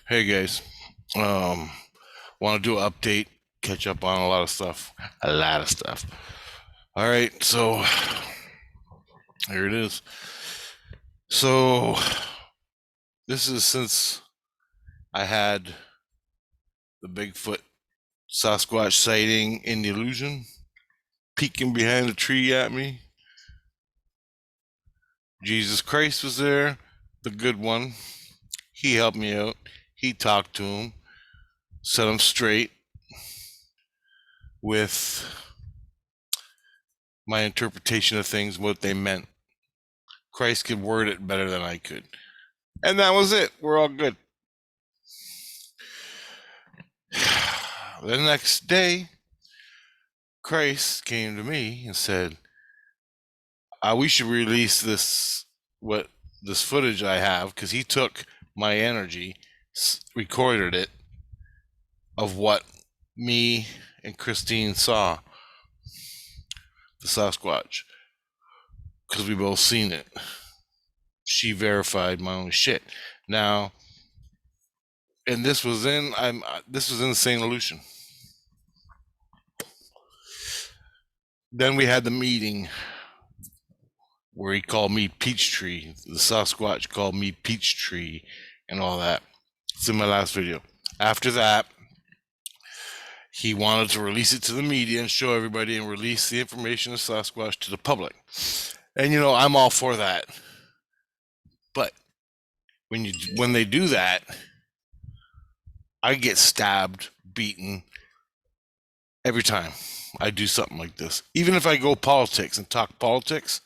Hey guys, um, want to do an update, catch up on a lot of stuff. A lot of stuff. All right, so here it is. So this is since I had the Bigfoot Sasquatch sighting in the illusion, peeking behind the tree at me. Jesus Christ was there, the good one. He helped me out. He talked to him, set him straight with my interpretation of things, what they meant. Christ could word it better than I could. And that was it. We're all good. The next day, Christ came to me and said, we should release this footage I have, because he took my energy, recorded it, of what me and Christine saw, the Sasquatch, because we both seen it. She verified my own shit. Now, and this was in St Lucian. Then we had the meeting where he called me Peachtree. The Sasquatch called me Peachtree and all that. It's in my last video. After that, he wanted to release it to the media and show everybody and release the information of Sasquatch to the public. And I'm all for that. But when they do that, I get stabbed, beaten every time I do something like this. Even if I go politics and talk politics,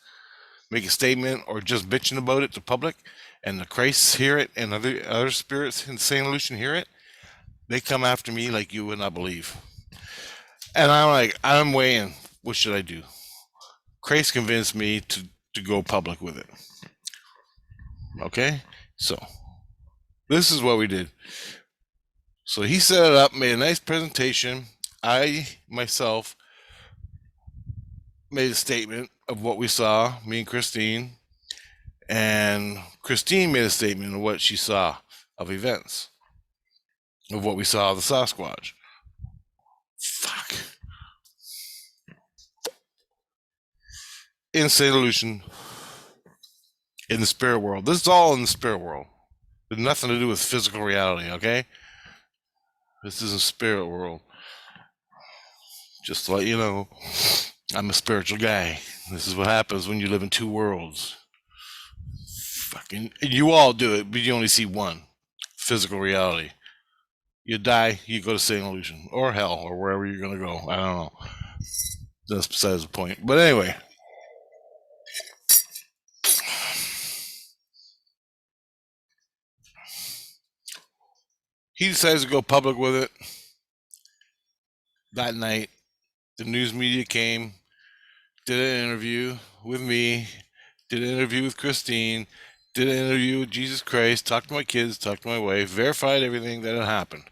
make a statement, or just bitching about it to public, and the Christs hear it, and other spirits in St. Lucian hear it, they come after me like you would not believe. And I'm like, I'm weighing, what should I do? Christ convinced me to go public with it. Okay? So, this is what we did. So he set it up, made a nice presentation. I, myself, made a statement of what we saw, me and Christine. And Christine made a statement of what she saw of events, of what we saw of the Sasquatch. Fuck. In St. Lucian, in the spirit world. This is all in the spirit world. There's nothing to do with physical reality, okay? This is a spirit world. Just to let you know, I'm a spiritual guy. This is what happens when you live in two worlds. Fucking, you all do it, but you only see one. Physical reality. You die, you go to St. Lucian, or hell, or wherever you're gonna go. I don't know. That's besides the point. But anyway, he decides to go public with it. That night, the news media came, did an interview with me, did an interview with Christine, did an interview with Jesus Christ, talked to my kids, talked to my wife, verified everything that had happened.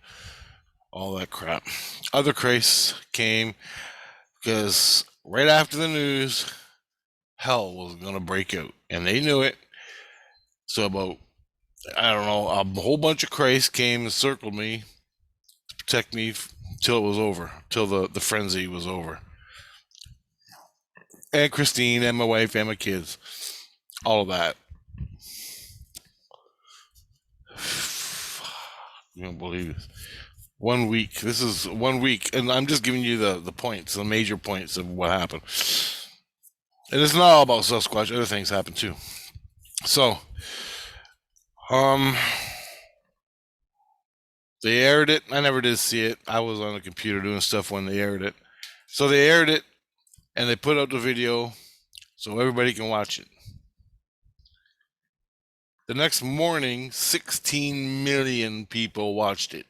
All that crap. Other Christs came because right after the news, hell was going to break out. And they knew it. So about, I don't know, a whole bunch of Christs came and circled me to protect me till it was over, till the frenzy was over. And Christine and my wife and my kids. All of that. You don't believe it. 1 week. This is 1 week. And I'm just giving you the points, the major points of what happened. And it's not all about Sasquatch. Other things happen too. So, they aired it. I never did see it. I was on the computer doing stuff when they aired it. So they aired it, and they put out the video so everybody can watch it. The next morning, 16 million people watched it.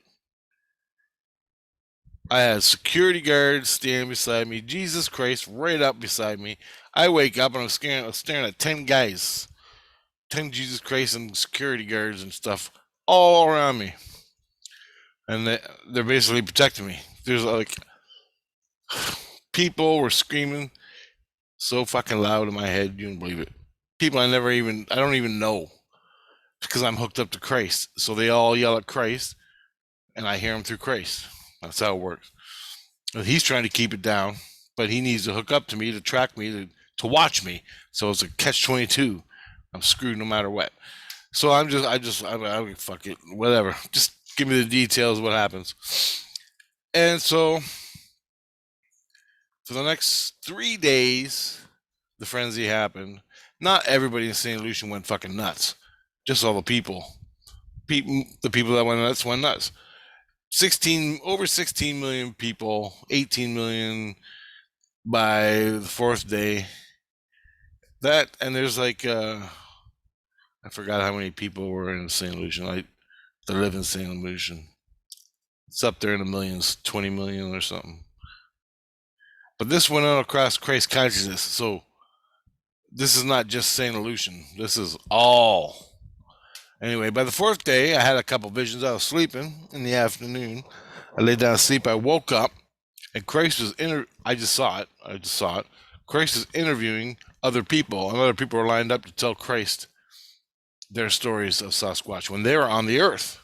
I had security guards standing beside me, Jesus Christ, right up beside me. I wake up and I'm staring at 10 guys, 10 Jesus Christ and security guards and stuff all around me. And they're basically protecting me. There's like, people were screaming so fucking loud in my head, you don't believe it. People I don't even know. because I'm hooked up to Christ. So they all yell at Christ, and I hear him through Christ. That's how it works. And he's trying to keep it down, but he needs to hook up to me to track me to watch me. So it's a catch-22. I'm screwed no matter what. So I fuck it, whatever. Just give me the details of what happens. And so for the next 3 days, the frenzy happened. Not everybody in St. Lucian went fucking nuts. Just all the people. The people that went nuts. Over 16 million people, 18 million by the fourth day. That, and there's like, I forgot how many people were in St. Lucian. That live in St. Lucian. It's up there in the millions, 20 million or something. But this went on across Christ consciousness. So this is not just St. Lucian. This is all. Anyway, by the fourth day, I had a couple visions. I was sleeping in the afternoon. I laid down to sleep. I woke up, and Christ was I just saw it. Christ is interviewing other people, and other people were lined up to tell Christ their stories of Sasquatch when they were on the earth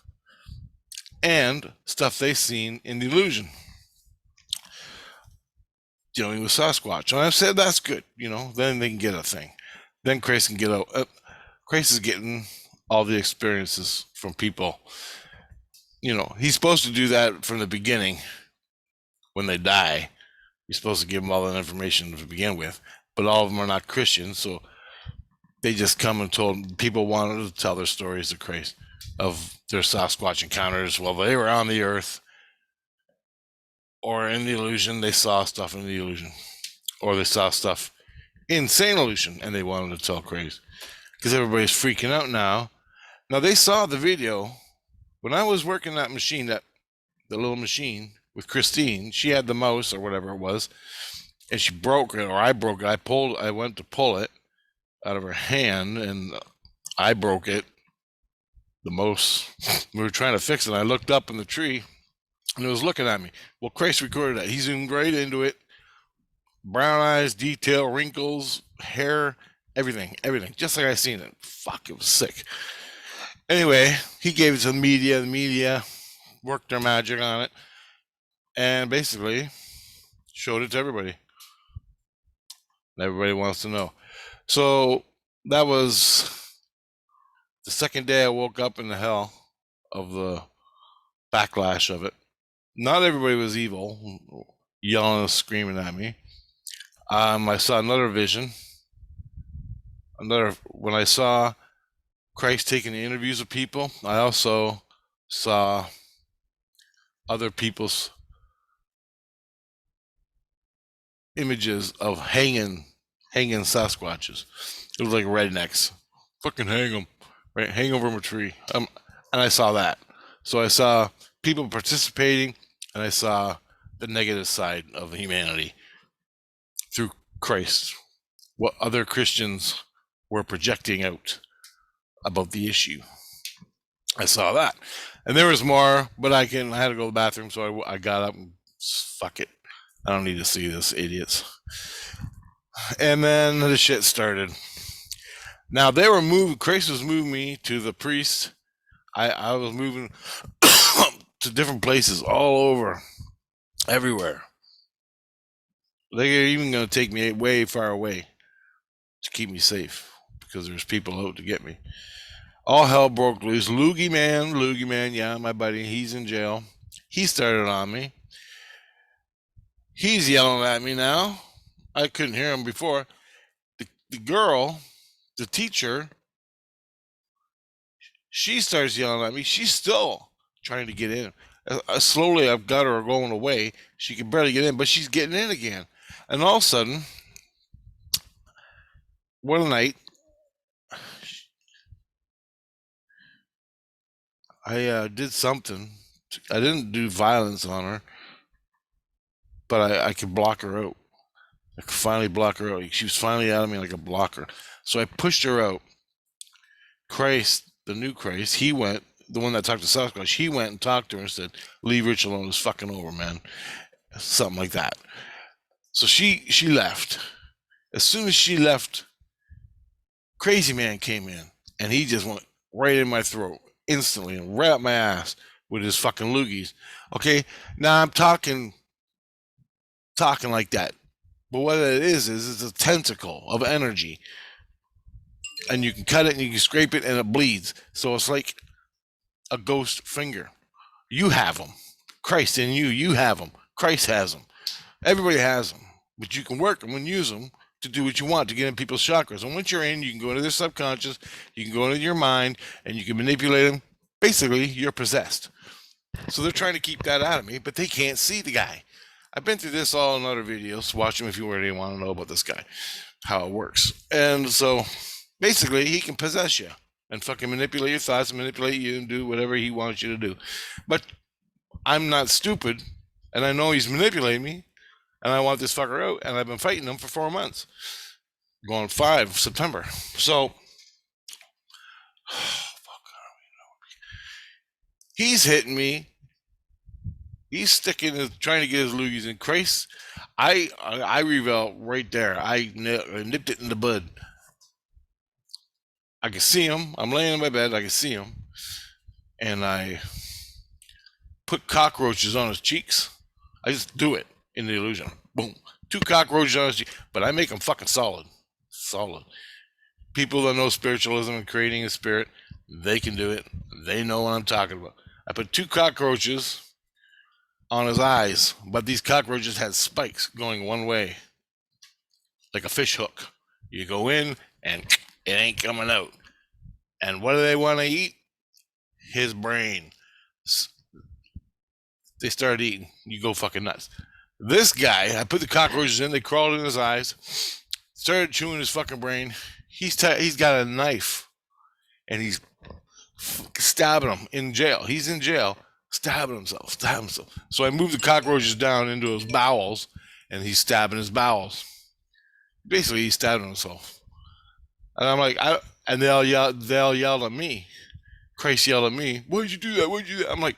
and stuff they seen in the illusion dealing with Sasquatch. And I said, that's good, then they can get a thing. Then Christ can get out. Christ is getting all the experiences from people. He's supposed to do that from the beginning when they die. You're supposed to give them all that information to begin with. But all of them are not Christians, so they just come and told people wanted to tell their stories of Christ, of their Sasquatch encounters while they were on the earth or in the illusion. They saw stuff in the illusion, or they saw stuff in St. Lucian, and they wanted to tell Christ because everybody's freaking out now. Now they saw the video when I was working that machine, the little machine with Christine. She had the mouse or whatever it was, and she broke it, or I broke it. I went to pull it out of her hand, and I broke it. The mouse. We were trying to fix it. I looked up in the tree, and it was looking at me. Well, Christ recorded that. He zoomed right into it. Brown eyes, detail, wrinkles, hair, everything, just like I seen it. Fuck, it was sick. Anyway, he gave it to the media. The media worked their magic on it, and basically showed it to everybody. Everybody wants to know. So that was the second day I woke up in the hell of the backlash of it. Not everybody was evil, yelling and screaming at me. I saw another vision. When I saw Christ taking the interviews of people, I also saw other people's images of hanging Sasquatches. It was like rednecks. Fucking hang them. Right? Hang over a tree. And I saw that. So I saw people participating, and I saw the negative side of humanity through Christ. What other Christians were projecting out about the issue. I saw that. And there was more, but I had to go to the bathroom, so I got up and fuck it. I don't need to see this, idiots. And then the shit started. Now they were moving. Christ was moving me to the priest. I was moving to different places all over, everywhere. They're even going to take me way far away to keep me safe because there's people out to get me. All hell broke loose. Loogie man, yeah, my buddy, he's in jail. He started on me. He's yelling at me now. I couldn't hear him before. The girl, the teacher, she starts yelling at me. She's still trying to get in. Slowly, I've got her going away. She can barely get in, but she's getting in again. And all of a sudden, one night, I did something. I didn't do violence on her, but I could block her out. I could finally block her out. She was finally out of me like a blocker. So I pushed her out. Christ, the new Christ, he went, the one that talked to Sasquatch, he went and talked to her and said, leave Rich alone, it's fucking over, man. Something like that. So she left. As soon as she left, Crazy Man came in, and he just right in my throat instantly and right up my ass with his fucking loogies. Okay, now I'm talking like that, but what it is it's a tentacle of energy, and you can cut it and you can scrape it and it bleeds. So it's like a ghost finger. You have them. Christ in you, you have them. Christ has them. Everybody has them, but you can work them and use them to do what you want to get in people's chakras. And once you're in, you can go into their subconscious, you can go into your mind, and you can manipulate them. Basically, you're possessed. So they're trying to keep that out of me, but they can't see the guy. I've been through this all in other videos. Watch them if you really want to know about this guy, how it works. And so basically, he can possess you and fucking manipulate your thoughts and manipulate you and do whatever he wants you to do. But I'm not stupid, and I know he's manipulating me, and I want this fucker out, and I've been fighting him for 4 months, going 5 September. So he's hitting me. He's sticking, trying to get his loogies in. Christ, I revel right there. I nipped it in the bud. I can see him. I'm laying in my bed. I can see him, and I put cockroaches on his cheeks. I just do it in the illusion. Boom, 2 cockroaches on his cheeks, but I make them fucking solid. People that know spiritualism and creating a spirit, they can do it. They know what I'm talking about. I put 2 cockroaches on his eyes, but these cockroaches had spikes going one way, like a fish hook. You go in and it ain't coming out. And what do they want to eat? His brain. They started eating. You go fucking nuts. This guy, I put the cockroaches in, they crawled in his eyes, started chewing his fucking brain. He's got a knife, and he's stabbing him in jail. He's in jail, stabbing himself. So I moved the cockroaches down into his bowels, and he's stabbing his bowels. Basically, he's stabbing himself. And I'm like, and they all yelled at me. Christ yelled at me, why'd you do that? Why'd you do that? I'm like,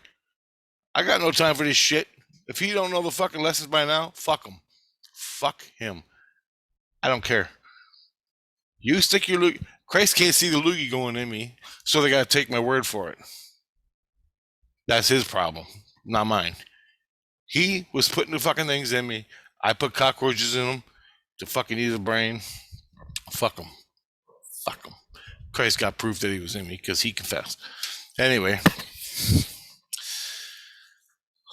I got no time for this shit. If he don't know the fucking lessons by now, fuck him. Fuck him. I don't care. You stick your loogie. Christ can't see the loogie going in me, so they got to take my word for it. That's his problem, not mine. He was putting the fucking things in me. I put cockroaches in him to fucking eat his brain. Fuck him. Fuck him. Christ got proof that he was in me because he confessed. Anyway.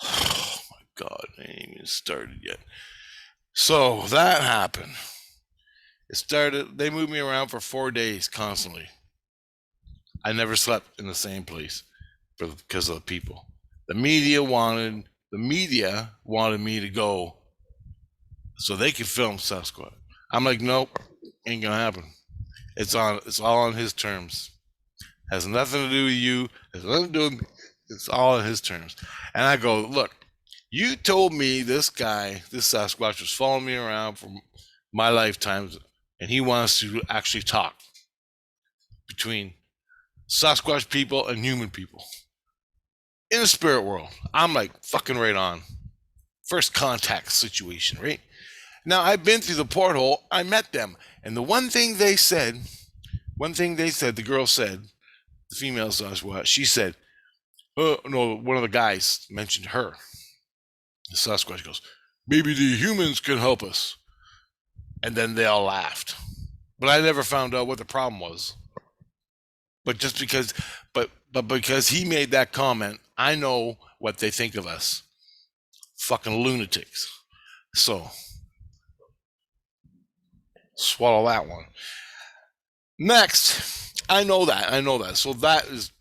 Oh my God, I ain't even started yet. So that happened. It started, they moved me around for 4 days constantly. I never slept in the same place because of the people. The media wanted me to go so they could film Sasquatch. I'm like, nope, ain't gonna happen. It's all on his terms. Has nothing to do with you. Has nothing to do with me. It's all on his terms. And I go, look, you told me this guy, this Sasquatch, was following me around for my lifetimes, and he wants to actually talk between Sasquatch people and human people in the spirit world. I'm like, fucking right on. First contact situation, right? Now, I've been through the porthole. I met them. And the one thing they said, the girl said, the female Sasquatch, she said, oh, no, one of the guys mentioned her. The Sasquatch goes, maybe the humans can help us. And then they all laughed. But I never found out what the problem was. But just because, but because he made that comment, I know what they think of us. Fucking lunatics. So, swallow that one. Next, I know that. So that is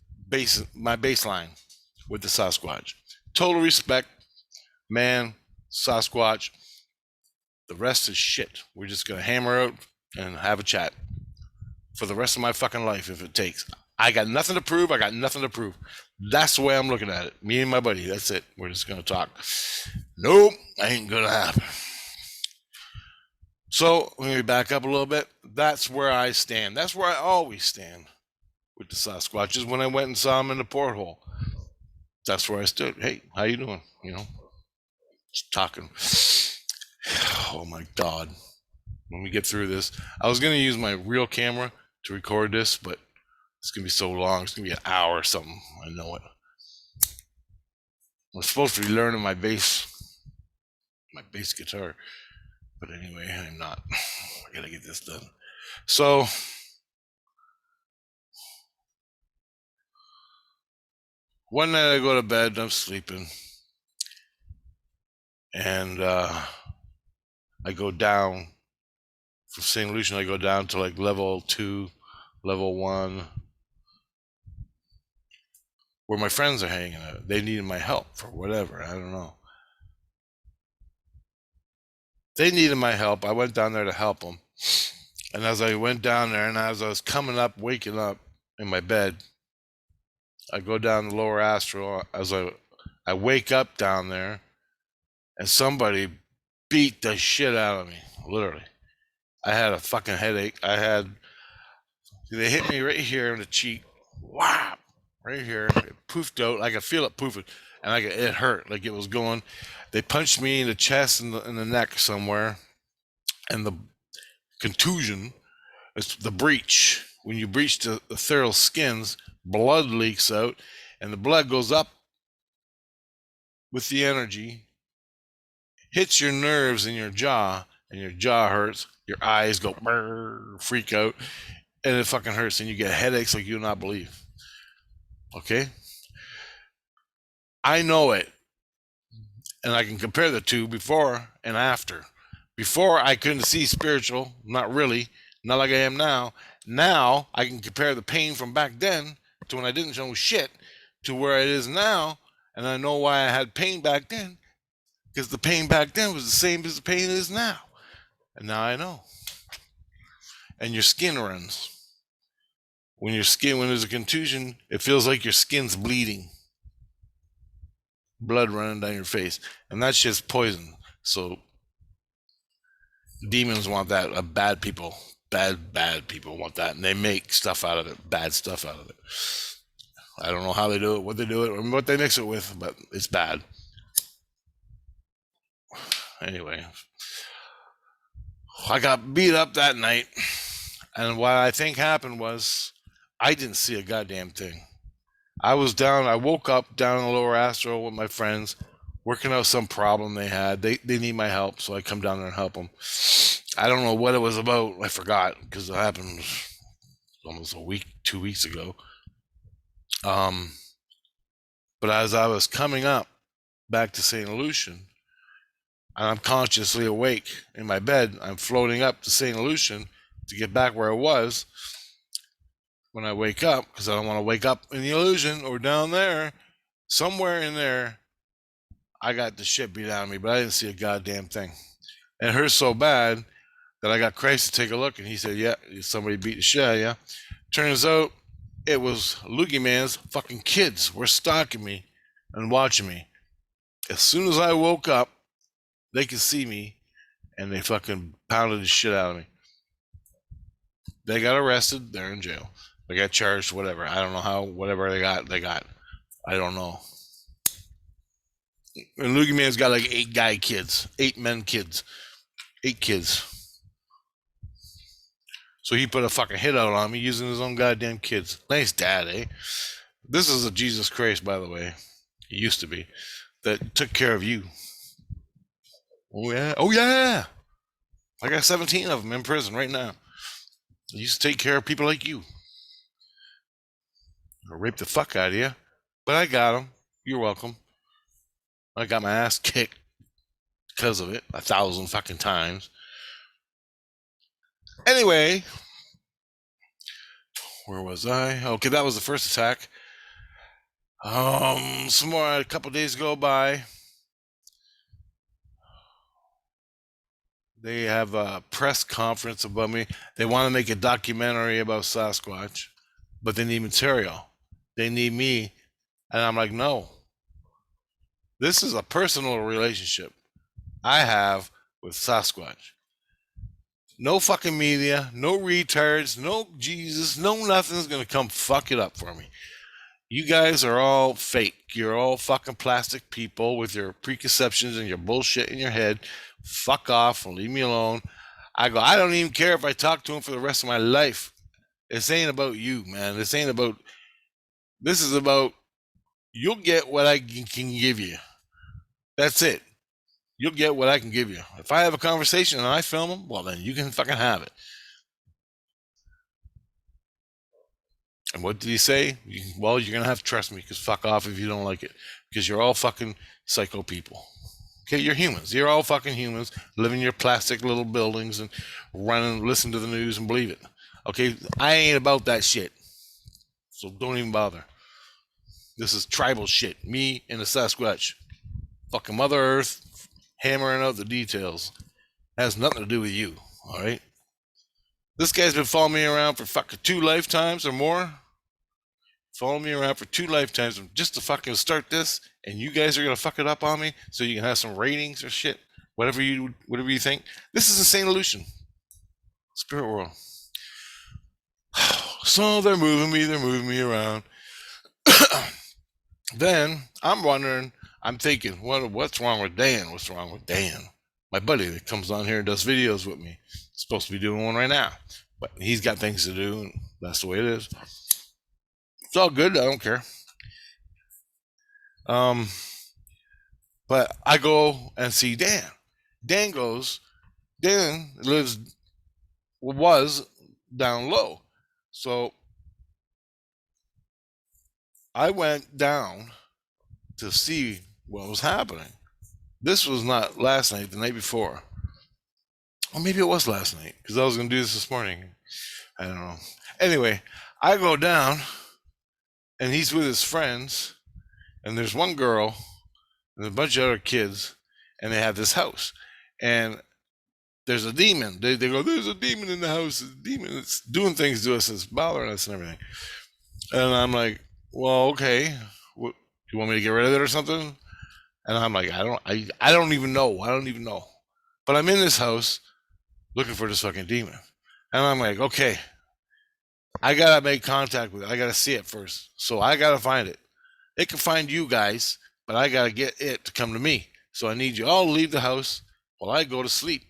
my baseline with the Sasquatch. Total respect, man, Sasquatch. The rest is shit. We're just gonna hammer out and have a chat for the rest of my fucking life if it takes. I got nothing to prove. That's the way I'm looking at it. Me and my buddy, that's it. We're just gonna talk. Nope, ain't gonna happen. So let me back up a little bit. That's where I stand. That's where I always stand with the Sasquatches. When I went and saw them in the porthole, that's where I stood. Hey, how you doing? You know, just talking. Oh my God. When we get through this, I was going to use my real camera to record this, but It's gonna be so long. It's gonna be an hour or something. I know it. I'm supposed to be learning my bass guitar, but anyway, I'm not. I gotta get this done. So one night I go to bed, I'm sleeping, and I go down from St. Lucian. I go down to like level 2, level 1, where my friends are hanging out. They needed my help for whatever. I don't know. They needed my help. I went down there to help them. And as I went down there, and as I was coming up, waking up in my bed, I go down the lower astral. As I wake up down there, and somebody beat the shit out of me, literally. I had a fucking headache. They hit me right here in the cheek. Wow. Right here. It poofed out. I could feel it poofing. And it hurt. Like it was going. They punched me in the chest and the neck somewhere. And the contusion is the breach. When you breach the ethereal skins, blood leaks out. And the blood goes up with the energy, hits your nerves in your jaw, and your jaw hurts. Your eyes go brrr, freak out, and it fucking hurts, and you get headaches like you'll not believe. Okay? I know it, and I can compare the two before and after. Before, I couldn't see spiritual, not really, not like I am now. Now, I can compare the pain from back then to when I didn't know shit to where it is now, and I know why I had pain back then, because the pain back then was the same as the pain is now. And now I know. And your skin runs. When there's a contusion, it feels like your skin's bleeding. Blood running down your face. And that's just poison. So demons want that. Bad people want that. And they make stuff out of it. Bad stuff out of it. I don't know how they do it, what they do it, or what they mix it with, but it's bad. Anyway, I got beat up that night. And what I think happened was I didn't see a goddamn thing. I woke up down in the lower astral with my friends, working out some problem they had. They need my help, so I come down there and help them. I don't know what it was about. I forgot, because it happened almost 2 weeks ago. But as I was coming up back to St. Lucian, and I'm consciously awake in my bed, I'm floating up to St. Lucian to get back where I was. When I wake up, because I don't want to wake up in the illusion or down there, somewhere in there, I got the shit beat out of me, but I didn't see a goddamn thing. And it hurt so bad that I got Christ to take a look, and he said, yeah, somebody beat the shit out of you. Turns out it was Loogie Man's fucking kids were stalking me and watching me. As soon as I woke up, they could see me, and they fucking pounded the shit out of me. They got arrested. They're in jail. They got charged, whatever. I don't know how, whatever they got. I don't know. And Loogie Man's got like 8 men kids. 8 kids. So he put a fucking hit out on me using his own goddamn kids. Nice dad, eh? This is a Jesus Christ, by the way. He used to be. That took care of you. Oh, yeah. Oh, yeah. I got 17 of them in prison right now. He used to take care of people like you. Or rape the fuck out of you. But I got them. You're welcome. I got my ass kicked because of it 1,000 fucking times. Anyway, where was I? Okay, that was the first attack. Some more, a couple days go by. They have a press conference about me. They want to make a documentary about Sasquatch, but they need material. They need me. And I'm like, no. This is a personal relationship I have with Sasquatch. No fucking media, no retards, no Jesus, no nothing's going to come fuck it up for me. You guys are all fake. You're all fucking plastic people with your preconceptions and your bullshit in your head. Fuck off and leave me alone. I don't even care if I talk to him for the rest of my life. This ain't about you, man. This ain't about. This is about you'll get what I can give you. That's it. You'll get what I can give you. If I have a conversation and I film them, well, then you can fucking have it. And what did he say? Well, you're gonna have to trust me because fuck off if you don't like it. Because you're all fucking psycho people. Okay, you're humans. You're all fucking humans, living in your plastic little buildings and listen to the news and believe it. Okay, I ain't about that shit. So don't even bother. This is tribal shit. Me and the Sasquatch. Fucking Mother Earth hammering out the details. Has nothing to do with you, alright? This guy's been following me around for fucking 2 lifetimes or more. Following me around for 2 lifetimes just to fucking start this, and you guys are gonna fuck it up on me so you can have some ratings or shit. Whatever you think. This is a St Lucian. Spirit world. So they're moving me around. Then I'm wondering, I'm thinking, what's wrong with Dan? What's wrong with Dan? My buddy that comes on here and does videos with me. Supposed to be doing one right now, but he's got things to do, and that's the way it is. It's all good. I don't care. But I go and see Dan. Dan was down low. So I went down to see what was happening. This was not last night, the night before. Or maybe it was last night, because I was going to do this morning. I don't know. Anyway, I go down, and he's with his friends, and there's one girl, and a bunch of other kids, and they have this house. And there's a demon. They go, there's a demon in the house. A demon. It's doing things to us. It's bothering us and everything. And I'm like, well, okay. What, do you want me to get rid of it or something? And I'm like, I don't even know. I don't even know. But I'm in this house looking for this fucking demon. And I'm like, okay, I gotta make contact with it. I gotta see it first. So I gotta find it. It can find you guys, but I gotta get it to come to me. So I need you all to leave the house while I go to sleep.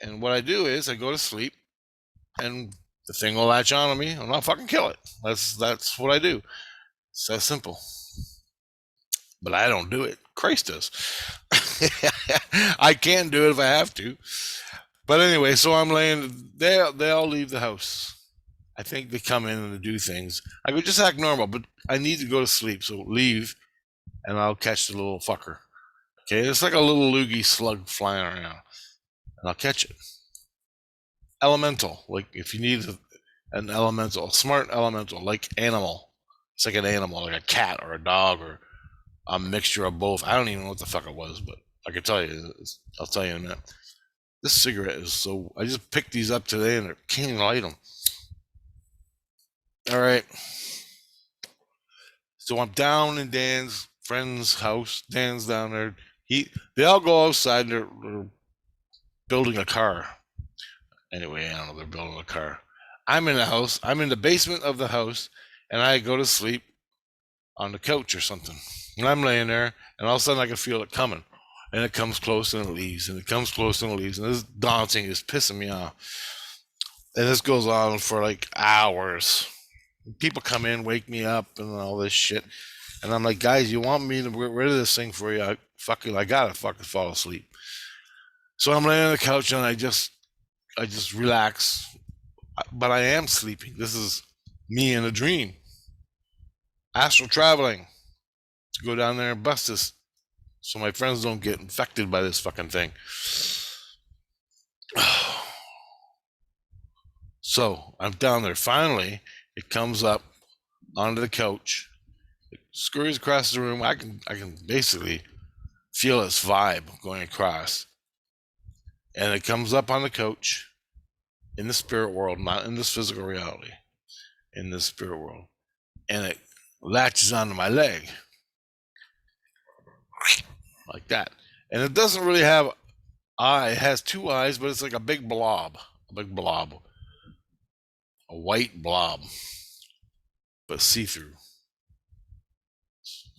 And what I do is I go to sleep, and the thing will latch on to me, and I'll fucking kill it. That's what I do. It's that simple. But I don't do it. Christ does. I can do it if I have to. But anyway, so I'm laying. They all leave the house. I think they come in and do things. I go, just act normal, but I need to go to sleep, so leave, and I'll catch the little fucker. Okay, it's like a little loogie slug flying around, and I'll catch it. Elemental, like if you need an elemental, a smart elemental, like animal. It's like an animal, like a cat or a dog or a mixture of both. I don't even know what the fuck it was, but I can tell you. I'll tell you in a minute. This cigarette is so. I just picked these up today and I can't even light them. All right. So I'm down in Dan's friend's house. Dan's down there. They all go outside. They're building a car. Anyway, I don't know. They're building a car. I'm in the house. I'm in the basement of the house, and I go to sleep on the couch or something. And I'm laying there, and all of a sudden I can feel it coming. And it comes close and it leaves, and it comes close and it leaves. And this daunting is pissing me off. And this goes on for like hours. People come in, wake me up, and all this shit. And I'm like, guys, you want me to get rid of this thing for you? I gotta fucking fall asleep. So I'm laying on the couch and I just relax. But I am sleeping. This is me in a dream. Astral traveling. To go down there and bust this so my friends don't get infected by this fucking thing. So I'm down there. Finally, it comes up onto the couch. It scurries across the room. I can basically feel its vibe going across. And it comes up on the couch in the spirit world, not in this physical reality, in the spirit world. And it latches onto my leg. Like that. And it doesn't really have eye. It has 2 eyes, but it's like a big blob. A white blob. But see-through.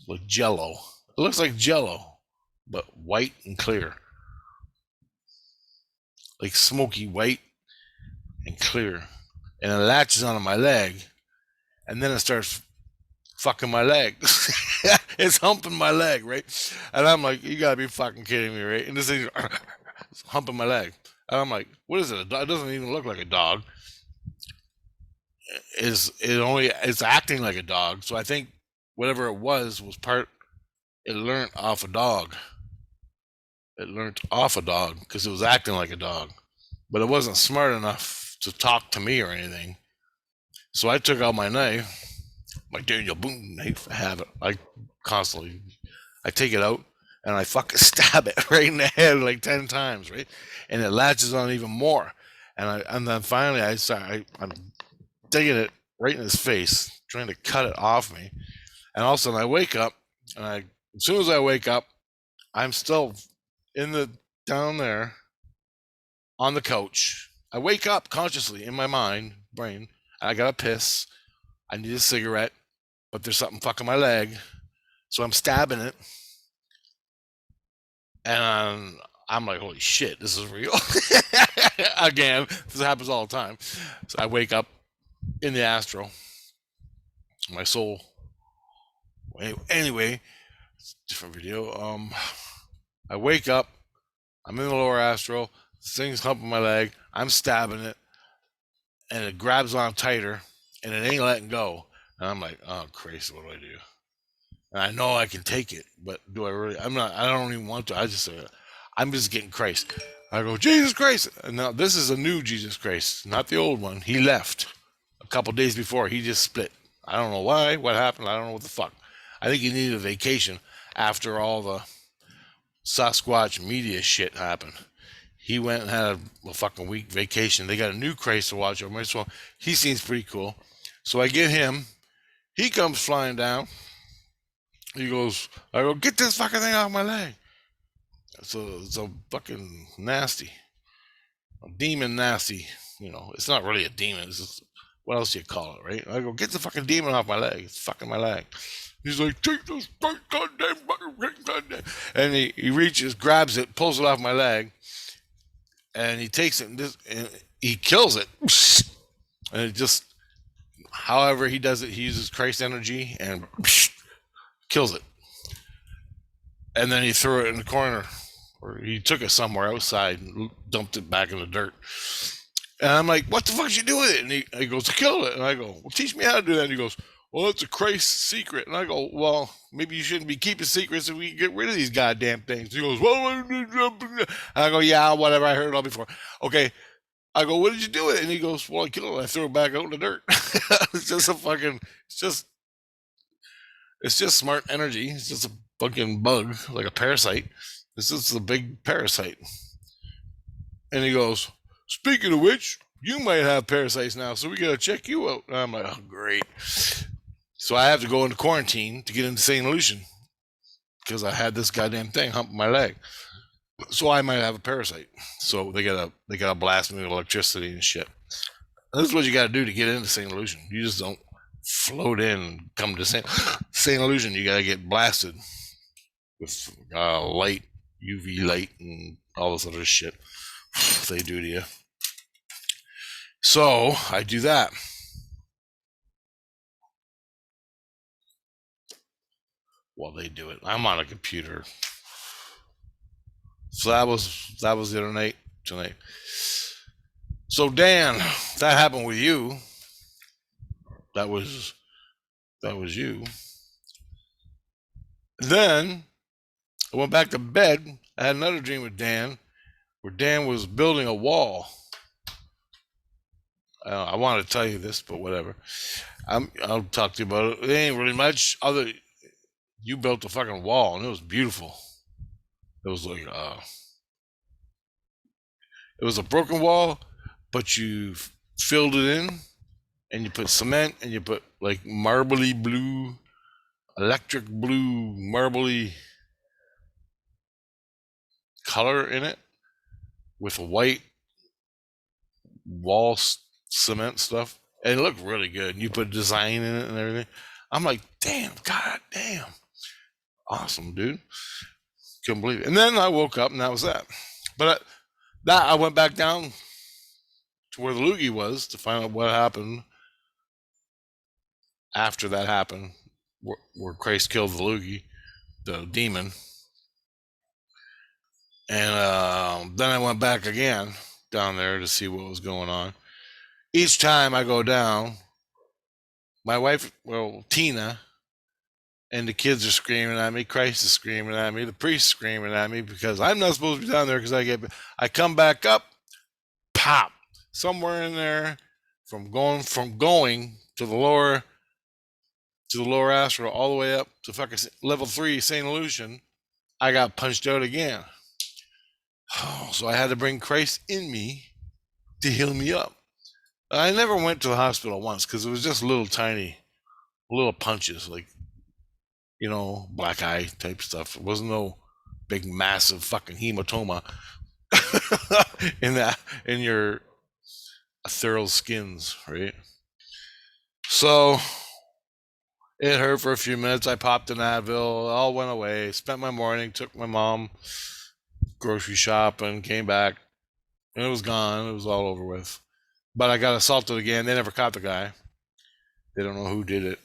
Like jello. It looks like jello, but white and clear. Like smoky white and clear. and it latches onto my leg, and then it starts fucking my leg. It's humping my leg, right? And I'm like, you gotta be fucking kidding me, right? And this thing's humping my leg. And I'm like, what is it? It doesn't even look like a dog. It's acting like a dog. So I think whatever it was part. It learned off a dog. It learned off a dog because it was acting like a dog, but it wasn't smart enough to talk to me or anything. So I took out my knife, my Daniel Boone knife. I have it. I constantly, I take it out and I fucking stab it right in the head like 10 times, right? And it latches on even more. And then finally I'm digging it right in his face, trying to cut it off me. And all of a sudden I wake up, and as soon as I wake up, I'm still in the down there on the couch. I wake up consciously in my brain. I gotta piss. I need a cigarette, but there's something fucking my leg, so I'm stabbing it, and I'm like, holy shit, this is real. Again, this happens all the time. So I wake up in the astral, my soul. Anyway, different video. I wake up. I'm in the lower astral. This thing's humping my leg. I'm stabbing it, and it grabs on tighter, and it ain't letting go. And I'm like, oh, Christ, what do I do? And I know I can take it, but do I really? I'm not. I don't even want to. I'm just getting Christ. I go, Jesus Christ. And now this is a new Jesus Christ, not the old one. He left a couple days before. He just split. I don't know why. What happened? I don't know what the fuck. I think he needed a vacation after all the Sasquatch media shit happened. He went and had a fucking week vacation. They got a new Christ to watch over me, so he seems pretty cool. So I get him. He comes flying down. He goes, I go, get this fucking thing off my leg. So it's a fucking nasty, a demon nasty. You know, it's not really a demon. It's just, what else do you call it, right? I go, get the fucking demon off my leg. It's fucking my leg. He's like, take this goddamn fucking. And he reaches, grabs it, pulls it off my leg, and he takes it and he kills it. And it just, however he does it, he uses Christ energy and kills it. And then he threw it in the corner, or he took it somewhere outside and dumped it back in the dirt. And I'm like, what the fuck did you do with it? And he goes, to kill it. And I go, well, teach me how to do that. And he goes, well, it's a Christ secret. And I go, well, maybe you shouldn't be keeping secrets if we can get rid of these goddamn things. He goes, well, and I go, yeah, whatever. I heard it all before. Okay. I go, what did you do with it? And he goes, well, I killed it. I threw it back out in the dirt. It's just a fucking, it's just smart energy. It's just a fucking bug, like a parasite. This is a big parasite. And he goes, speaking of which, you might have parasites now, so we gotta check you out. And I'm like, oh, great. So I have to go into quarantine to get into St Lucian because I had this goddamn thing humping my leg. So I might have a parasite. So they gotta blast me with electricity and shit. This is what you gotta do to get into St Lucian. You just don't float in and come to St Lucian. You gotta get blasted with light, UV light, and all this other shit they do to you. So I do that. Well, they do it. I'm on a computer. So that was the other night tonight. So Dan, that happened with you. That was you. Then I went back to bed. I had another dream with Dan, where Dan was building a wall. I wanted to tell you this, but whatever. I'll talk to you about it. It ain't really much other. You built a fucking wall, and it was beautiful. It was like it was a broken wall, but you filled it in, and you put cement, and you put like marbly blue, electric blue, marbly color in it with a white wall cement stuff, and it looked really good. And you put design in it and everything. I'm like, damn, god damn, awesome, dude. Couldn't believe it. And then I woke up, and that was that. But I went back down to where the loogie was to find out what happened after that happened, where Christ killed the loogie, the demon. And then I went back again down there to see what was going on. Each time I go down, my wife, well, Tina, and the kids are screaming at me. Christ is screaming at me. The priest is screaming at me because I'm not supposed to be down there because I come back up, pop, somewhere in there from going to the lower astral all the way up to fucking level 3 St Lucian. I got punched out again. So I had to bring Christ in me to heal me up. I never went to the hospital once because it was just little punches, like, black eye type stuff. It wasn't no big, massive fucking hematoma in your ethereal skins, right? So it hurt for a few minutes. I popped an Advil. It all went away. Spent my morning, took my mom grocery shopping, came back, and it was gone. It was all over with. But I got assaulted again. They never caught the guy. They don't know who did it.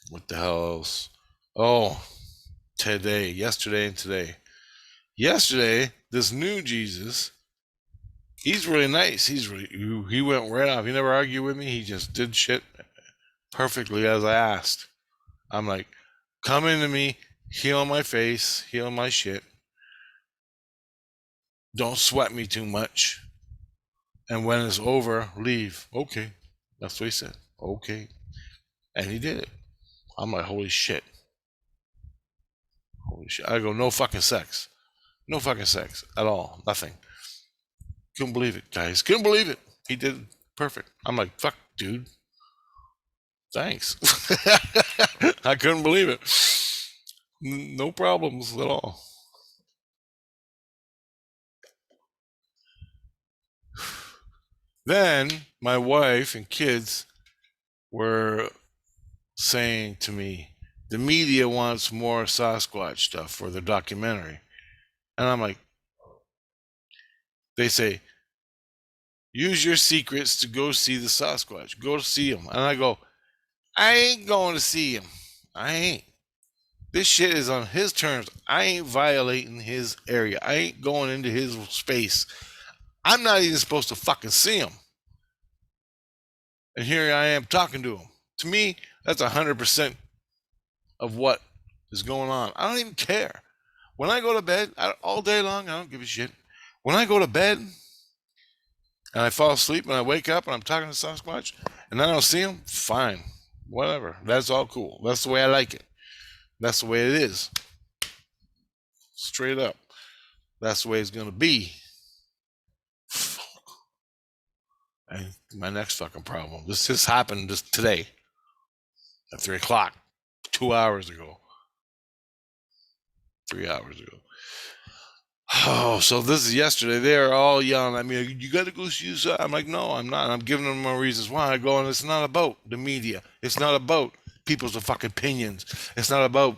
What the hell else? Oh, yesterday and today. Yesterday, this new Jesus, he's really nice. He went right off. He never argued with me. He just did shit perfectly as I asked. I'm like, come into me, heal my face, heal my shit. Don't sweat me too much. And when it's over, leave. Okay. That's what he said. Okay. And he did it. I'm like, holy shit. Holy shit. I go, no fucking sex. No fucking sex at all. Nothing. Couldn't believe it, guys. Couldn't believe it. He did perfect. I'm like, fuck, dude. Thanks. I couldn't believe it. No problems at all. Then my wife and kids were saying to me, the media wants more Sasquatch stuff for the documentary. And I'm like, they say, use your secrets to go see the Sasquatch. Go see him. And I go, I ain't going to see him. I ain't. This shit is on his terms. I ain't violating his area. I ain't going into his space. I'm not even supposed to fucking see him. And here I am talking to him. To me, that's 100% of what is going on. I don't even care. When I go to bed, all day long, I don't give a shit. When I go to bed and I fall asleep and I wake up and I'm talking to Sasquatch and I don't see him, fine. Whatever. That's all cool. That's the way I like it. That's the way it is. Straight up. That's the way it's going to be. And my next fucking problem. This just happened just today at 3 o'clock, 2 hours ago, 3 hours ago. Oh, so this is yesterday. They're all yelling at me, you got to go see this. I'm like, no, I'm not. I'm giving them more reasons why. I go, and it's not about the media. It's not about people's fucking opinions. It's not about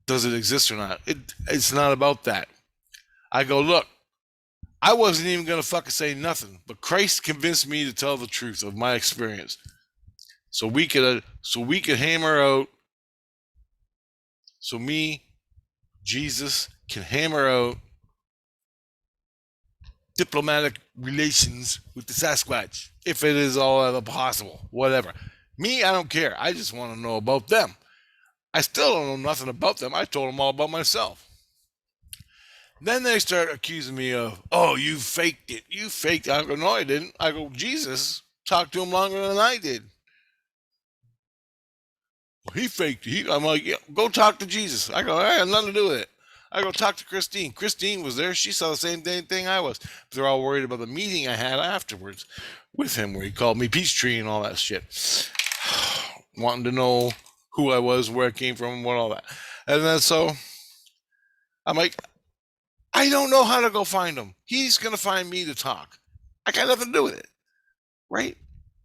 does it exist or not. It's not about that. I go, look, I wasn't even going to fucking say nothing, but Christ convinced me to tell the truth of my experience. So we could hammer out. So me, Jesus, can hammer out diplomatic relations with the Sasquatch, if it is all ever possible, whatever. Me, I don't care. I just want to know about them. I still don't know nothing about them. I told them all about myself. Then they start accusing me of, oh, you faked it. You faked it. I go, no, I didn't. I go, Jesus talked to him longer than I did. Well, he faked it. I'm like, yeah, go talk to Jesus. I go, I had nothing to do with it. I go talk to Christine. Christine was there. She saw the same thing I was. But they're all worried about the meeting I had afterwards with him where he called me Peachtree and all that shit. Wanting to know who I was, where I came from, what all that. And then so I'm like, I don't know how to go find him. He's going to find me to talk. I got nothing to do with it. Right?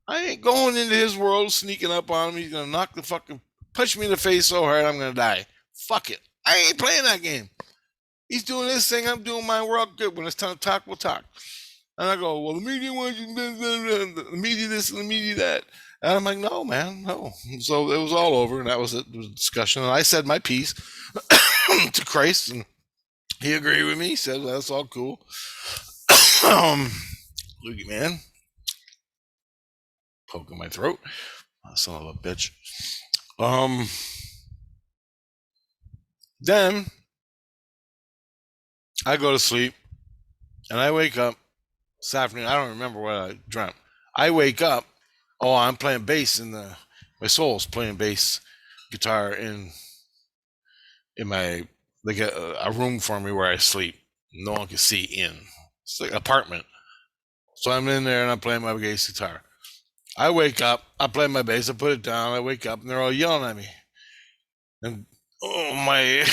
I ain't going into his world, sneaking up on him. He's going to punch me in the face so hard I'm going to die. Fuck it. I ain't playing that game. He's doing this thing, I'm doing mine, we're all good. When it's time to talk, we'll talk. And I go, well, the media wants you, the media this and the media that. And I'm like, no, man, no. So it was all over, and that was it. It was a discussion. And I said my piece to Christ, and he agreed with me. He said, that's all cool. Loogie man. Poking my throat. Son of a bitch. Then I go to sleep, and I wake up this afternoon. I don't remember what I dreamt. I wake up. Oh, I'm playing bass in my soul's playing bass guitar in my like a room for me where I sleep. No one can see in. It's like an apartment. So I'm in there and I'm playing my bass guitar. I wake up, I play my bass, I put it down, I wake up and they're all yelling at me. And my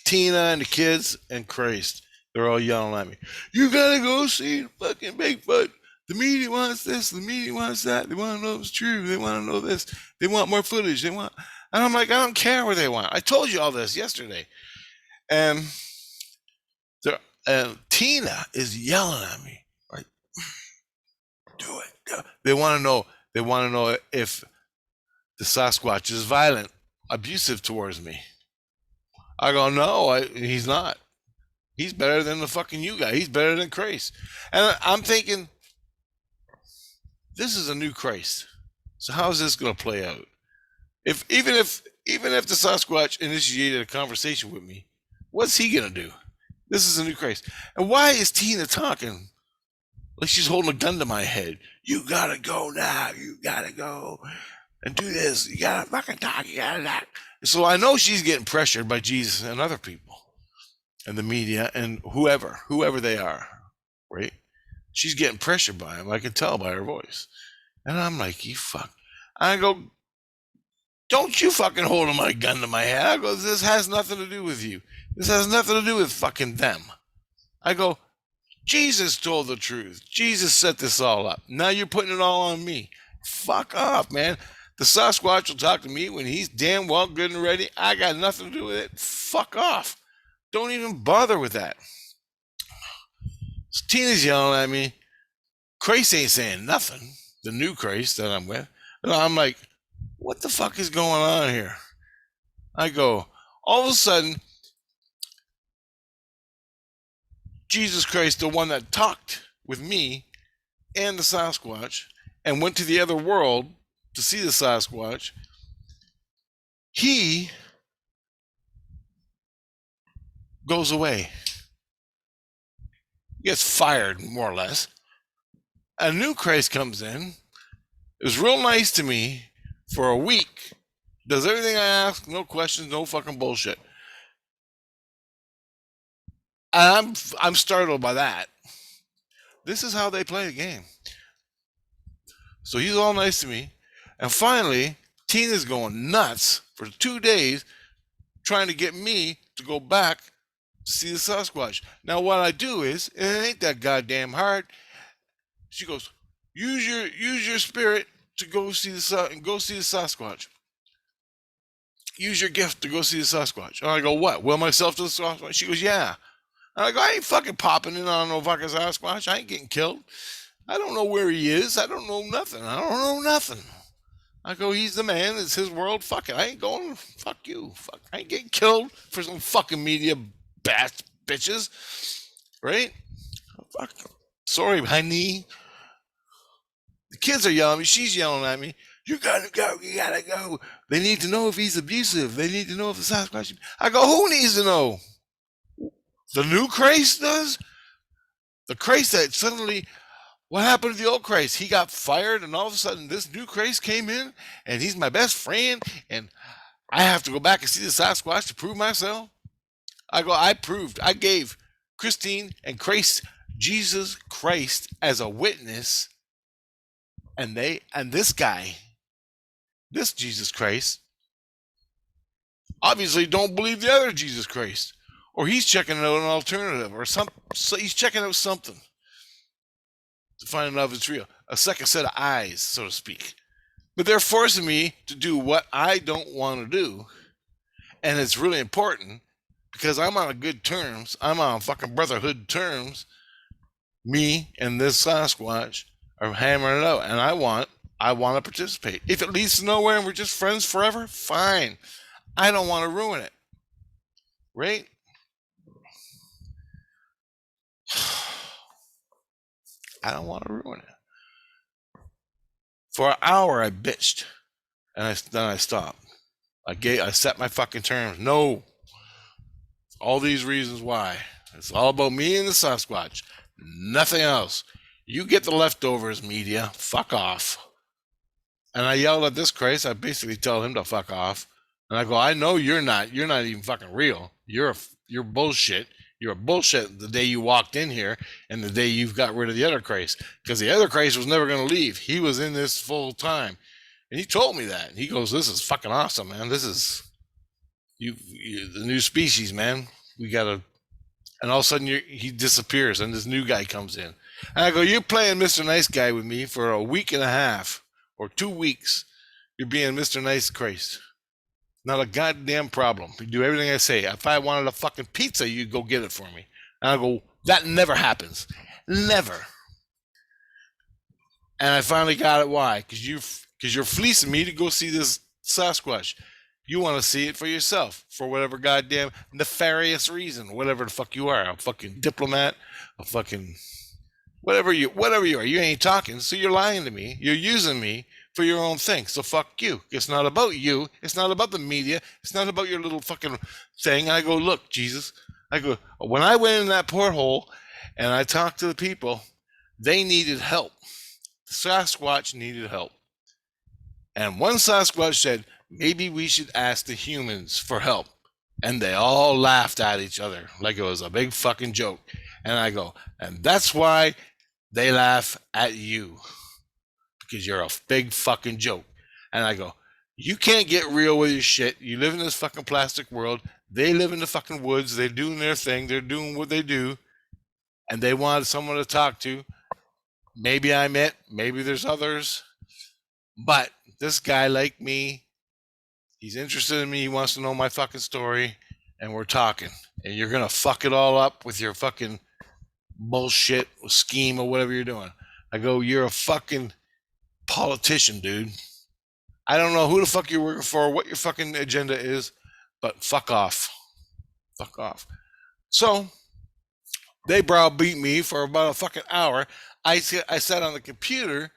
Tina and the kids and Christ, they're all yelling at me. You gotta go see fucking Bigfoot. The media wants this, the media wants that. They want to know if it's true. They want to know this. They want more footage. And I'm like, I don't care what they want. I told you all this yesterday. And Tina is yelling at me, like, do it. They want to know. They want to know if the Sasquatch is violent, abusive towards me. I go, no, he's not. He's better than the fucking you guy. He's better than Christ. And I'm thinking, this is a new Christ. So how is this going to play out? Even if the Sasquatch initiated a conversation with me, what's he going to do? This is a new Christ. And why is Tina talking like she's holding a gun to my head? You gotta go now. You gotta go and do this. You gotta fucking talk. You gotta that. So I know she's getting pressured by Jesus and other people and the media and whoever they are, right? She's getting pressured by him. I can tell by her voice. And I'm like, you fuck. I go, don't you fucking hold my gun to my head. I go, this has nothing to do with you. This has nothing to do with fucking them. I go, Jesus told the truth. Jesus set this all up. Now you're putting it all on me. Fuck off, man. The Sasquatch will talk to me when he's damn well good and ready. I got nothing to do with it. Fuck off. Don't even bother with that. So Tina's yelling at me. Christ ain't saying nothing. The new Christ that I'm with. And I'm like, what the fuck is going on here? I go, all of a sudden, Jesus Christ, the one that talked with me and the Sasquatch and went to the other world to see the Sasquatch, he goes away. He gets fired, more or less. A new Christ comes in, is real nice to me for a week, does everything I ask, no questions, no fucking bullshit. And I'm startled by that. This is how they play a game. So he's all nice to me. And finally, Tina's going nuts for 2 days trying to get me to go back to see the Sasquatch. Now what I do is, it ain't that goddamn hard. She goes, use your spirit to go see the Sasquatch. Use your gift to go see the Sasquatch. And I go, what? Will myself to the Sasquatch? She goes, yeah. And I go, I ain't fucking popping in on no fucking Sasquatch. I ain't getting killed. I don't know where he is. I don't know nothing. I go, he's the man. It's his world. Fuck it. I ain't going. Fuck you. Fuck. I ain't getting killed for some fucking media bitches. Right? Fuck. Sorry, honey. The kids are yelling at me. She's yelling at me. You gotta go. You gotta go. They need to know if he's abusive. They need to know if the Sasquatch. I go, who needs to know? The new Christ does? The Christ that suddenly, what happened to the old Christ? He got fired, and all of a sudden this new Christ came in, and he's my best friend, and I have to go back and see the Sasquatch to prove myself? I go, I gave Christine and Christ, Jesus Christ, as a witness, and this guy, this Jesus Christ, obviously don't believe the other Jesus Christ. Or he's checking out an alternative, or he's checking out something to find out if it's real. A second set of eyes, so to speak. But they're forcing me to do what I don't want to do. And it's really important because I'm on good terms. I'm on fucking brotherhood terms. Me and this Sasquatch are hammering it out, and I want to participate. If it leads to nowhere and we're just friends forever, fine. I don't want to ruin it, right? I don't want to ruin it. For an hour, I bitched, and then I stopped. I set my fucking terms. No, all these reasons why. It's all about me and the Sasquatch. Nothing else. You get the leftovers, media. Fuck off. And I yelled at this Christ. I basically tell him to fuck off. And I go, I know you're not even fucking real. You're bullshit. You're a bullshit the day you walked in here and the day you've got rid of the other Christ. Because the other Christ was never going to leave. He was in this full time. And he told me that. He goes, this is fucking awesome, man. This is you the new species, man. We got to. And all of a sudden he disappears and this new guy comes in. And I go, you're playing Mr. Nice Guy with me for a week and a half or 2 weeks. You're being Mr. Nice Christ. Not a goddamn problem. You do everything I say. If I wanted a fucking pizza, you go get it for me. And I go, that never happens. Never. And I finally got it. Why? Because you're fleecing me to go see this Sasquatch. You want to see it for yourself for whatever goddamn nefarious reason, whatever the fuck you are, a fucking diplomat, a fucking whatever you are. You ain't talking, so you're lying to me. You're using me for your own thing. So fuck you. It's not about you. It's not about the media. It's not about your little fucking thing. And I go, look, Jesus. I go, when I went in that porthole and I talked to the people, they needed help. The Sasquatch needed help. And one Sasquatch said, maybe we should ask the humans for help. And they all laughed at each other like it was a big fucking joke. And I go, and that's why they laugh at you. Because you're a big fucking joke. And I go, you can't get real with your shit. You live in this fucking plastic world. They live in the fucking woods. They're doing their thing. They're doing what they do. And they wanted someone to talk to. Maybe I'm it. Maybe there's others. But this guy like me, he's interested in me. He wants to know my fucking story. And we're talking. And you're going to fuck it all up with your fucking bullshit scheme or whatever you're doing. I go, you're a fucking politician, dude. I don't know who the fuck you're working for, what your fucking agenda is, but fuck off. Fuck off. So they browbeat me for about a fucking hour. I sat on the computer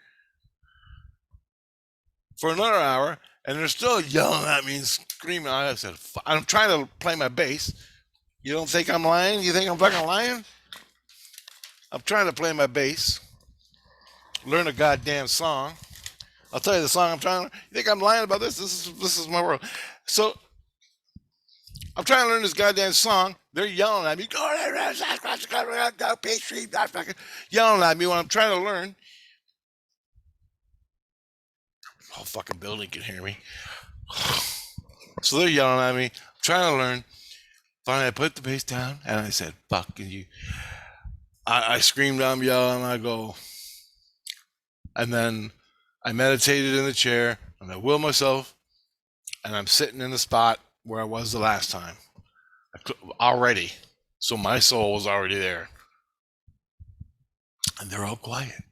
for another hour, and they're still yelling at me and screaming. I said, I'm trying to play my bass. You don't think I'm lying? You think I'm fucking lying? I'm trying to play my bass. Learn a goddamn song. I'll tell you the song I'm trying to. You think I'm lying about this? This is my world. So I'm trying to learn this goddamn song. They're yelling at me. Yelling at me when I'm trying to learn. The whole fucking building can hear me. So they're yelling at me. I'm trying to learn. Finally, I put the bass down and I said, fuck you. I screamed, I'm yelling, I go. And then I meditated in the chair and I will myself, and I'm sitting in the spot where I was the last time already. So my soul was already there. And they're all quiet.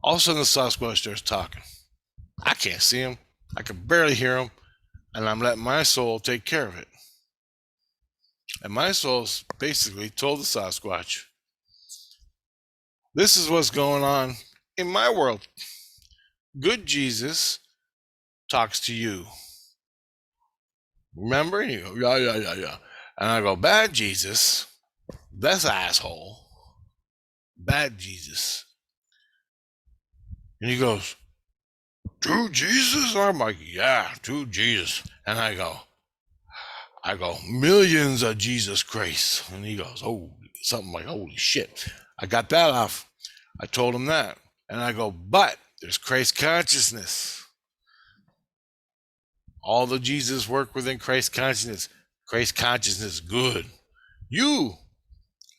All of a sudden the Sasquatch starts talking. I can't see him. I can barely hear him. And I'm letting my soul take care of it. And my soul basically told the Sasquatch, this is what's going on in my world. Good Jesus talks to you. Remember? And you go, yeah. And I go, bad Jesus, that's asshole. Bad Jesus. And he goes, to Jesus? I'm like, yeah, to Jesus. And I go, millions of Jesus Christ. And he goes, oh, something like, holy shit. I got that off. I told him that. And I go, but there's Christ consciousness. All the Jesus work within Christ consciousness. Christ consciousness, good. You,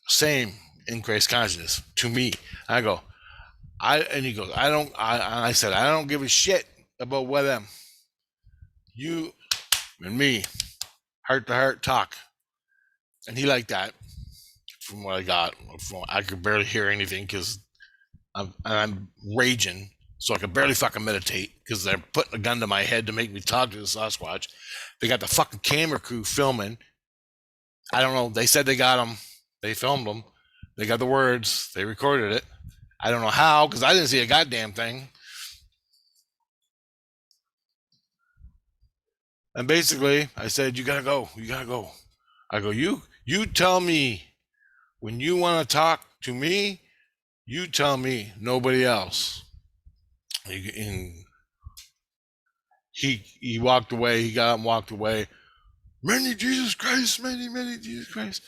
same in Christ consciousness to me. I go, and he goes, I said, I don't give a shit about what them. You and me, heart to heart talk. And he liked that from what I got. I could barely hear anything because I'm raging. So I could barely fucking meditate because they're putting a gun to my head to make me talk to the Sasquatch. They got the fucking camera crew filming. I don't know. They said they got them. They filmed them. They got the words. They recorded it. I don't know how because I didn't see a goddamn thing. And basically, I said, "You gotta go. You gotta go." I go, "You tell me when you want to talk to me. You tell me. Nobody else." And he walked away. He got up and walked away. Many Jesus Christ, many Jesus Christ.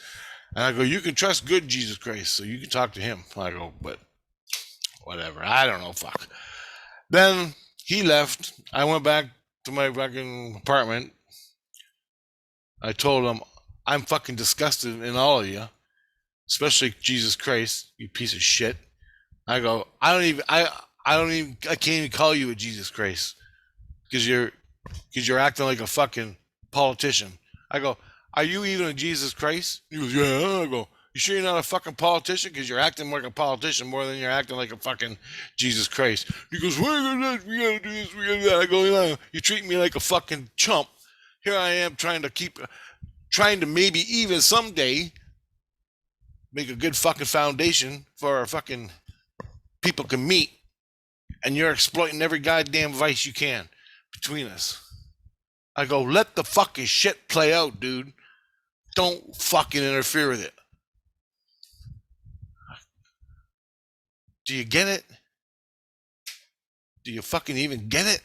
And I go, "You can trust good Jesus Christ, so you can talk to him." I go, "But whatever. I don't know. Fuck." Then he left. I went back to my fucking apartment. I told him, "I'm fucking disgusted in all of you, especially Jesus Christ, you piece of shit." I go, I can't even call you a Jesus Christ because you're acting like a fucking politician. I go, "Are you even a Jesus Christ?" He goes, "Yeah." I go, "You sure you're not a fucking politician? Because you're acting like a politician more than you're acting like a fucking Jesus Christ." He goes, "We gotta do this, we gotta do that." I go, "You treat me like a fucking chump. Here I am trying to maybe even someday make a good fucking foundation for our fucking people can meet, and you're exploiting every goddamn vice you can between us." I go, "Let the fucking shit play out, dude. Don't fucking interfere with it." Do you get it? Do you fucking even get it?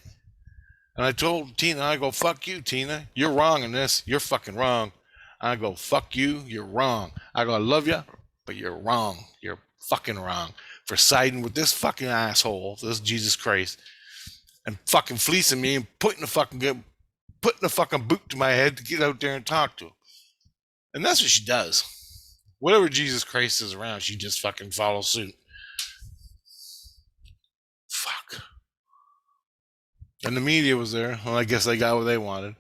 And I told Tina, I go, "Fuck you, Tina. You're wrong in this. You're fucking wrong." I go, "Fuck you. You're wrong." I go, "I love you, but you're wrong. You're fucking wrong for siding with this fucking asshole, this Jesus Christ, and fucking fleecing me and putting a fucking boot to my head to get out there and talk to him." And that's what she does. Whatever Jesus Christ is around, she just fucking follows suit. Fuck. And the media was there. Well, I guess they got what they wanted.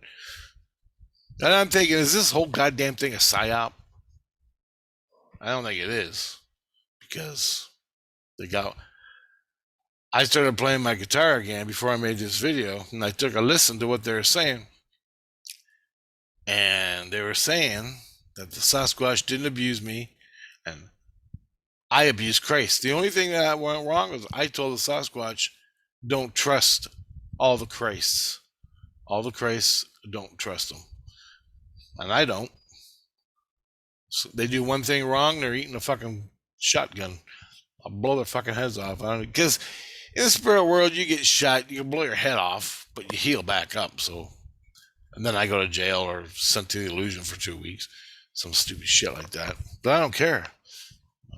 And I'm thinking, is this whole goddamn thing a psyop? I don't think it is. Because they got. I started playing my guitar again before I made this video, and I took a listen to what they were saying. And they were saying that the Sasquatch didn't abuse me, and I abused Christ. The only thing that went wrong was I told the Sasquatch, "Don't trust all the Christs. All the Christs, don't trust them." And I don't. So they do one thing wrong, they're eating a fucking shotgun. I'll blow their fucking heads off. Because in the spirit world, you get shot, you can blow your head off, but you heal back up. So, and then I go to jail or sent to the illusion for 2 weeks, some stupid shit like that. But I don't care.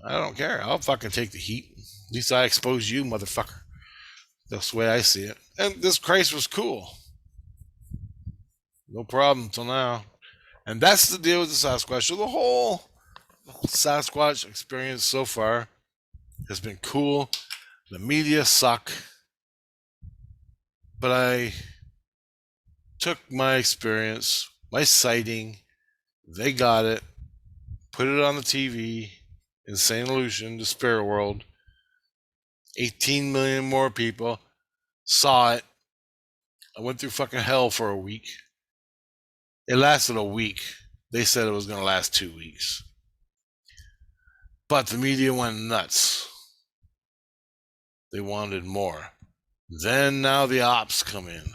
I don't care. I'll fucking take the heat. At least I expose you, motherfucker. That's the way I see it. And this Christ was cool. No problem till now. And that's the deal with the Sasquatch. So the whole Sasquatch experience so far has been cool. The media suck. But I took my experience, my sighting, they got it, put it on the TV in St Lucian, the spirit world. 18 million more people saw it. I went through fucking hell for a week. It lasted a week. They said it was going to last 2 weeks. But the media went nuts. They wanted more. Then now the ops come in.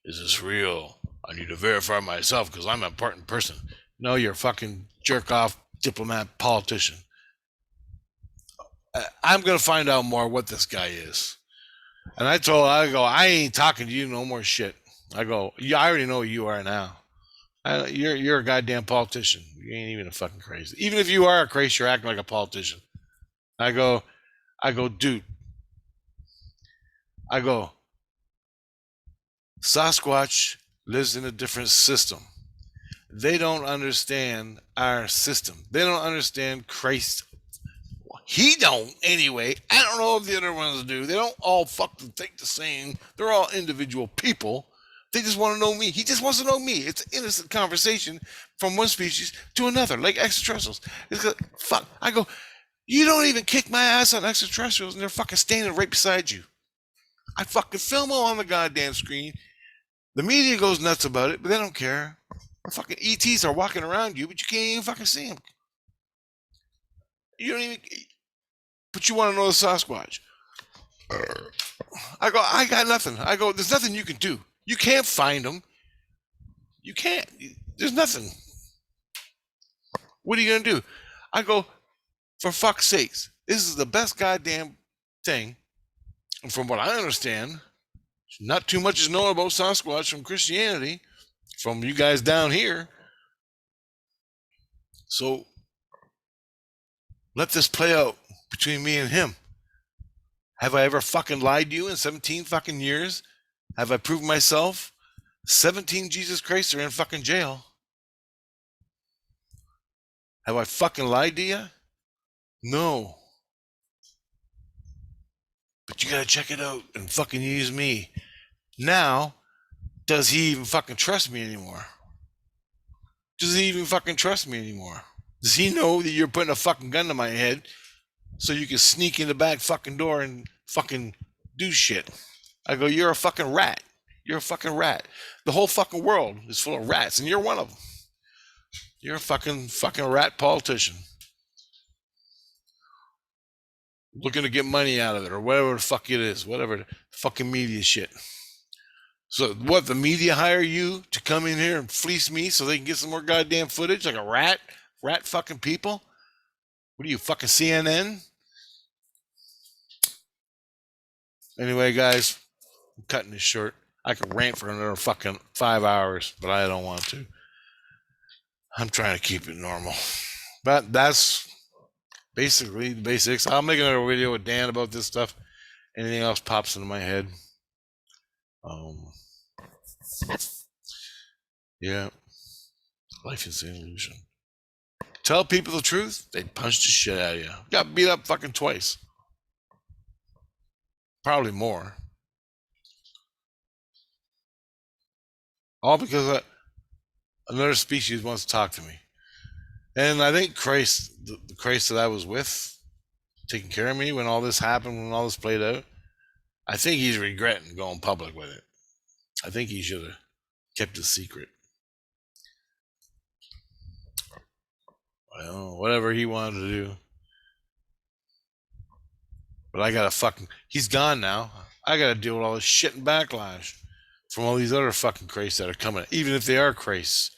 Is this real? I need to verify myself because I'm an important person. No, you're a fucking jerk off diplomat politician. I'm going to find out more what this guy is. And I go, "I ain't talking to you no more shit." I go, "Yeah, I already know who you are now. You're a goddamn politician. You ain't even a fucking crazy. Even if you are a crazy, you're acting like a politician." I go, "Dude." I go, "Sasquatch lives in a different system. They don't understand our system. They don't understand Christ. He don't anyway. I don't know if the other ones do. They don't all fucking think the same. They're all individual people, They just want to know me. He just wants to know me. It's an innocent conversation from one species to another, like extraterrestrials. It's like, fuck. I go, you don't even kick my ass on extraterrestrials, and they're fucking standing right beside you. I fucking film them on the goddamn screen. The media goes nuts about it, but they don't care. The fucking ETs are walking around you, but you can't even fucking see them. You don't even. But you want to know the Sasquatch. I go, I got nothing. I go, there's nothing you can do. You can't find them. You can't. There's nothing. What are you going to do? I go, for fuck's sakes, this is the best goddamn thing. And from what I understand, not too much is known about Sasquatch from Christianity, from you guys down here. So let this play out between me and him. Have I ever fucking lied to you in 17 fucking years? Have I proved myself? 17 Jesus Christ are in fucking jail. Have I fucking lied to you? No. But you gotta check it out and fucking use me. Now, does he even fucking trust me anymore? Does he even fucking trust me anymore? Does he know that you're putting a fucking gun to my head so you can sneak in the back fucking door and fucking do shit? I go, you're a fucking rat. You're a fucking rat. The whole fucking world is full of rats, and you're one of them. You're a fucking rat politician. Looking to get money out of it, or whatever the fuck it is, whatever the fucking media shit. So what, the media hire you to come in here and fleece me so they can get some more goddamn footage like a rat? Rat fucking people? What are you, fucking CNN? Anyway, guys, I'm cutting this short. I could rant for another fucking 5 hours, but I don't want to. I'm trying to keep it normal. But that's basically the basics. I'll make another video with Dan about this stuff. Anything else pops into my head. Yeah. Life is an illusion. Tell people the truth, they'd punch the shit out of you. Got beat up fucking twice. Probably more. All because another species wants to talk to me. And I think Christ, the Christ that I was with, taking care of me when all this happened, when all this played out, I think he's regretting going public with it. I think he should have kept it secret. Well, whatever he wanted to do. But I gotta fucking, he's gone now. I gotta deal with all this shit and backlash from all these other fucking Christs that are coming. Even if they are Christs,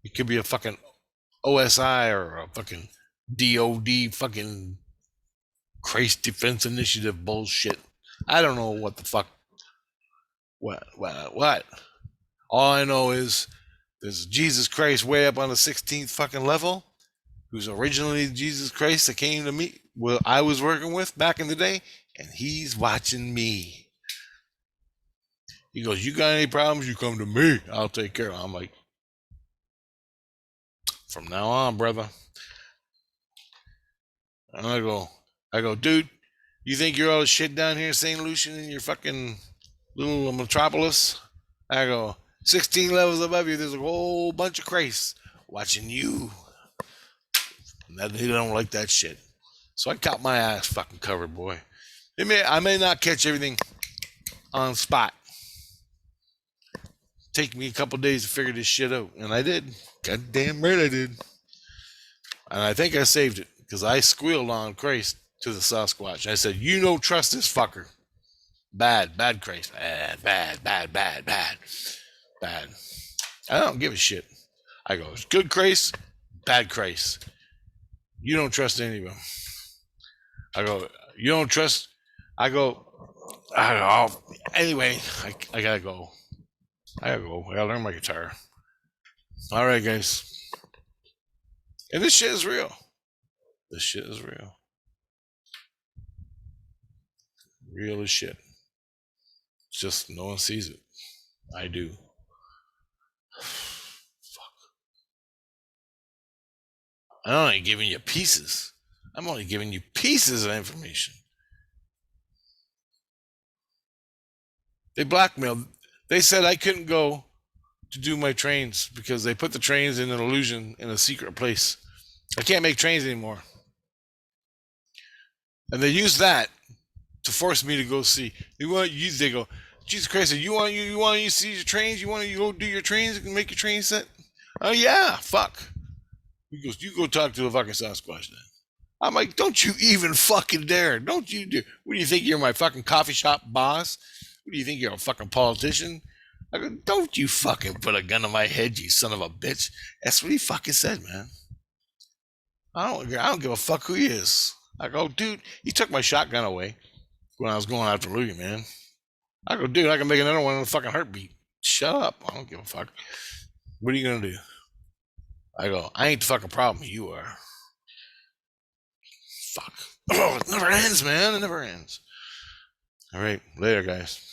it could be a fucking OSI or a fucking DOD fucking Christ Defense Initiative bullshit. I don't know what the fuck. What? All I know is there's Jesus Christ way up on the 16th fucking level, who's originally Jesus Christ that came to me, well, I was working with back in the day, and he's watching me. He goes, you got any problems, you come to me. I'll take care of them. I'm like, from now on, brother. And I go, dude, you think you're all the shit down here in St. Lucian in your fucking little metropolis? I go, 16 levels above you, there's a whole bunch of Christs watching you. And they don't like that shit. So I got my ass fucking covered, boy. I may not catch everything on spot. Take me a couple days to figure this shit out. And I did. Goddamn right I did. And I think I saved it because I squealed on Christ to the Sasquatch. I said, you don't trust this fucker. Bad Christ. Bad. I don't give a shit. I go, it's good Christ, bad Christ. You don't trust any of them. I go, you don't trust. I go, anyway, I gotta go. I gotta learn my guitar. All right, guys. And this shit is real. This shit is real. Real as shit. It's just no one sees it. I do. Fuck. I'm only giving you pieces. I'm only giving you pieces of information. They blackmailed. They said I couldn't go to do my trains because they put the trains in an illusion in a secret place. I can't make trains anymore. And they use that to force me to go see. They go, Jesus Christ, you want to see your trains? You want to go do your trains and make your train set? Oh yeah, fuck. He goes, you go talk to the fucking Sasquatch then. I'm like, don't you even fucking dare. Don't you do. What do you think, you're my fucking coffee shop boss? What do you think, you're a fucking politician? I go, don't you fucking put a gun to my head, you son of a bitch. That's what he fucking said, man. I don't give a fuck who he is. I go, dude, he took my shotgun away when I was going after Louie, man. I go, dude, I can make another one in a fucking heartbeat. Shut up. I don't give a fuck. What are you gonna do? I go, I ain't the fucking problem. You are. Fuck. Oh, it never ends, man. It never ends. All right. Later, guys.